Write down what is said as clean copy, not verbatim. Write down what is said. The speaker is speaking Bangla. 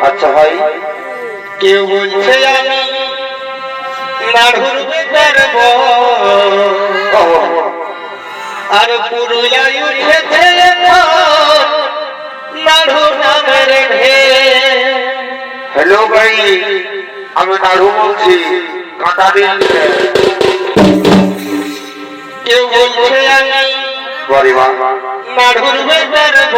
अच्छा भाई কেউ বলছে আমি নাড়ুর বেতারব আর পুরুলিয়ায় উঠেছে নাড়ু নামের ঢের। हेलो भाई আমি নাড়ু বলছি কাটা দিন কেউ বলছে আমি বাড়ি মা নাড়ুর বেতারব